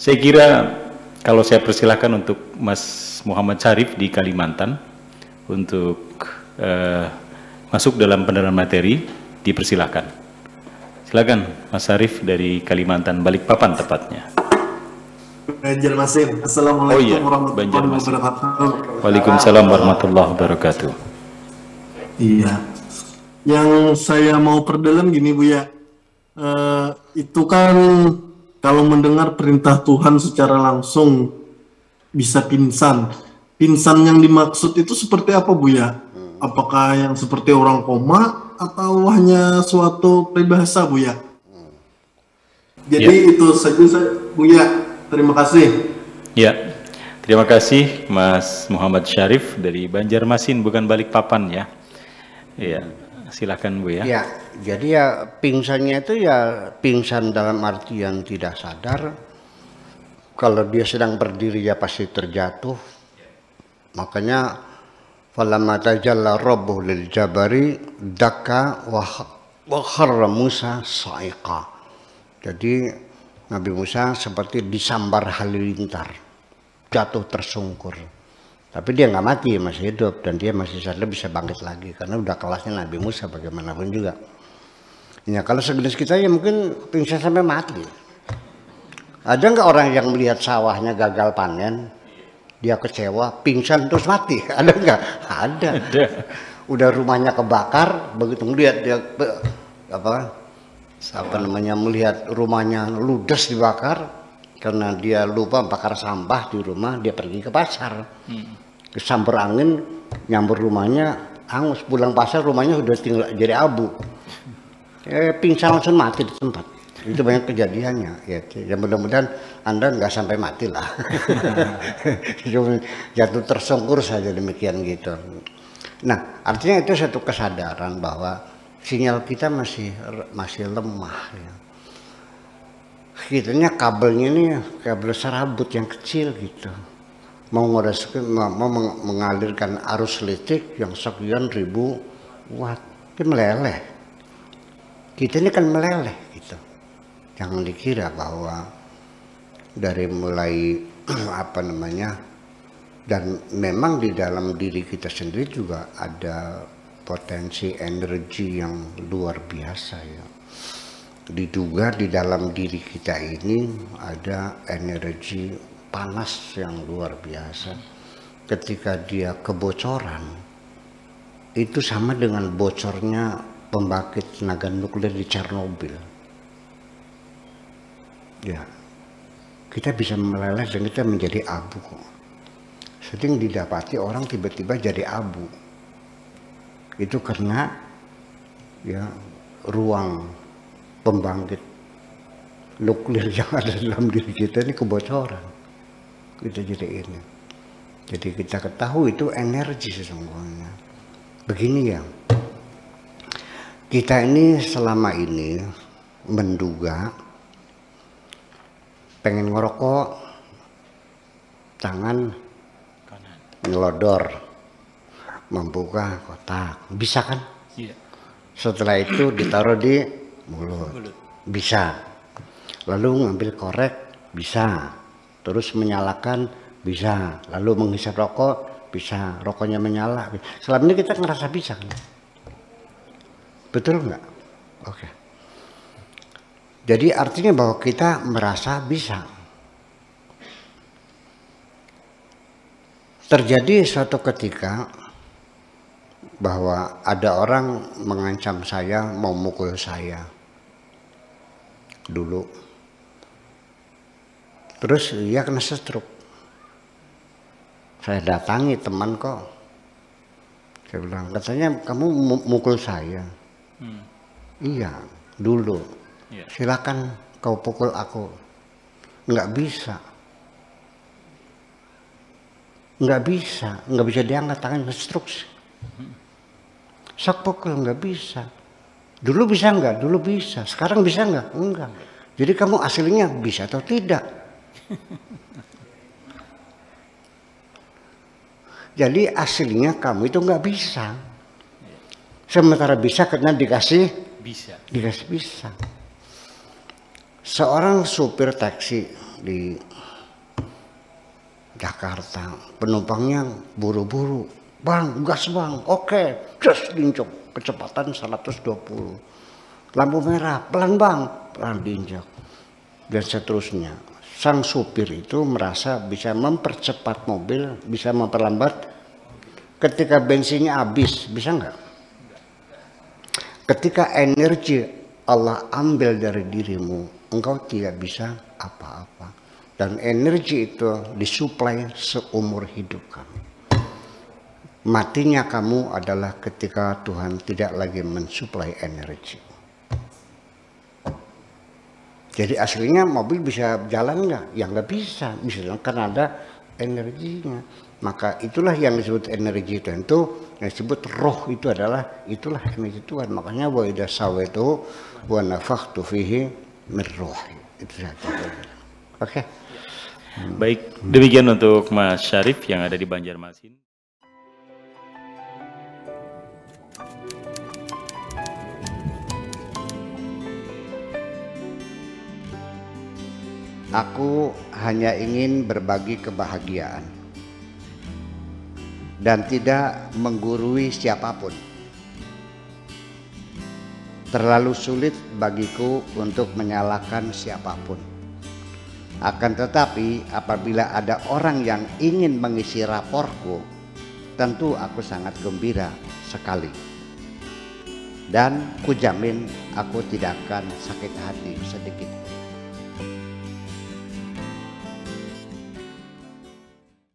Saya kira kalau saya persilahkan untuk Mas Muhammad Syarif di Kalimantan untuk masuk dalam pendalaman materi, dipersilahkan. Silakan Mas Syarif dari Kalimantan, Balikpapan tepatnya. Banjarmasin. Assalamualaikum warahmatullahi wabarakatuh. Waalaikumsalam warahmatullahi wabarakatuh. Iya. Yang saya mau perdalam gini Bu ya. Itu kan kalau mendengar perintah Tuhan secara langsung bisa pingsan. Pingsan yang dimaksud itu seperti apa Bu ya? Apakah yang seperti orang koma atau hanya suatu peribahasa Bu ya? Jadi itu saja Bu ya. Terima kasih. Ya, terima kasih Mas Muhammad Syarif dari Banjarmasin, bukan Balikpapan ya. Ya, silakan Bu ya. Ya, jadi ya pingsannya itu ya pingsan dalam artian tidak sadar. Kalau dia sedang berdiri ya pasti terjatuh. Makanya falamma tajalla rabbuhu lil jabari dakka wa kharra Musa sa'iqa. Jadi Nabi Musa seperti disambar halilintar, jatuh tersungkur. Tapi dia nggak mati, masih hidup dan dia masih sadar bisa bangkit lagi karena udah kelasnya Nabi Musa bagaimanapun juga. Ya kalau sejenis kita ya mungkin pingsan sampai mati. Ada nggak orang yang melihat sawahnya gagal panen, dia kecewa, pingsan terus mati? Ada nggak? Ada. Udah rumahnya kebakar, begitu melihat dia melihat rumahnya ludes dibakar karena dia lupa bakar sampah di rumah, dia pergi ke pasar. Kesambar angin nyambur rumahnya hangus, pulang pasar rumahnya sudah tinggal jadi abu. Pingsan langsung mati di tempat. Itu banyak kejadiannya ya mudah-mudahan Anda nggak sampai mati lah. Jatuh tersungkur saja demikian gitu. Nah artinya itu satu kesadaran bahwa sinyal kita masih lemah ya. Kitanya kabelnya ini kabel serabut yang kecil gitu. Mau mengalirkan arus listrik yang sekian ribu watt, itu meleleh. Kita ini kan meleleh gitu. Jangan dikira bahwa dari mulai dan memang di dalam diri kita sendiri juga ada potensi energi yang luar biasa ya. Diduga di dalam diri kita ini ada energi panas yang luar biasa. Ketika dia kebocoran, itu sama dengan bocornya pembangkit tenaga nuklir di Chernobyl. Ya, kita bisa meleleh dan kita menjadi abu. Sering didapati orang tiba-tiba jadi abu. Itu karena ya ruang pembangkit nuklir yang ada dalam diri kita ini kebocoran. Kita jadi ini. Jadi kita ketahui itu energi sesungguhnya. Begini ya. Kita ini selama ini menduga pengen ngerokok tangan ngelodor, membuka kotak, bisa kan? Iya. Setelah itu ditaruh di mulut, bisa. Lalu ngambil korek, bisa. Terus menyalakan, bisa. Lalu menghisap rokok, bisa. Rokoknya menyala. Selama ini kita ngerasa bisa kan? Betul nggak? Oke. Jadi artinya bahwa kita merasa bisa. Terjadi suatu ketika bahwa ada orang mengancam saya mau mukul saya dulu. Terus dia kena stroke. Saya datangi teman kok. Saya bilang, katanya kamu mukul saya. Iya, dulu. Silakan kau pukul aku. Nggak bisa. Nggak bisa diangkat tangan stroke. Sok pukul nggak bisa. Dulu bisa nggak? Dulu bisa. Sekarang bisa nggak? Enggak. Jadi kamu aslinya bisa atau tidak? Jadi aslinya kamu itu nggak bisa. Sementara bisa karena dikasih bisa. Seorang supir taksi di Jakarta, penumpangnya buru-buru, bang gas bang, oke, just diinjak kecepatan 120, lampu merah pelan bang, pelan diinjak, dan seterusnya. Sang supir itu merasa bisa mempercepat mobil, bisa memperlambat. Ketika bensinnya habis, bisa nggak? Ketika energi Allah ambil dari dirimu, engkau tidak bisa apa-apa. Dan energi itu disuplai seumur hidup kamu. Matinya kamu adalah ketika Tuhan tidak lagi mensuplai energi. Jadi aslinya mobil bisa jalan nggak? Ya nggak bisa, karena ada energinya. Maka itulah yang disebut energi Tuhan. Itu yang disebut roh, itu adalah itulah energi Tuhan. Makanya wa idza sawaitu wa nafakhtu fihi min ruhi. Itu saja. Oke. Baik, demikian untuk Mas Syarif yang ada di Banjarmasin. Aku hanya ingin berbagi kebahagiaan dan tidak menggurui siapapun. Terlalu sulit bagiku untuk menyalahkan siapapun. Akan tetapi apabila ada orang yang ingin mengisi raporku, tentu aku sangat gembira sekali. Dan kujamin aku tidak akan sakit hati sedikit.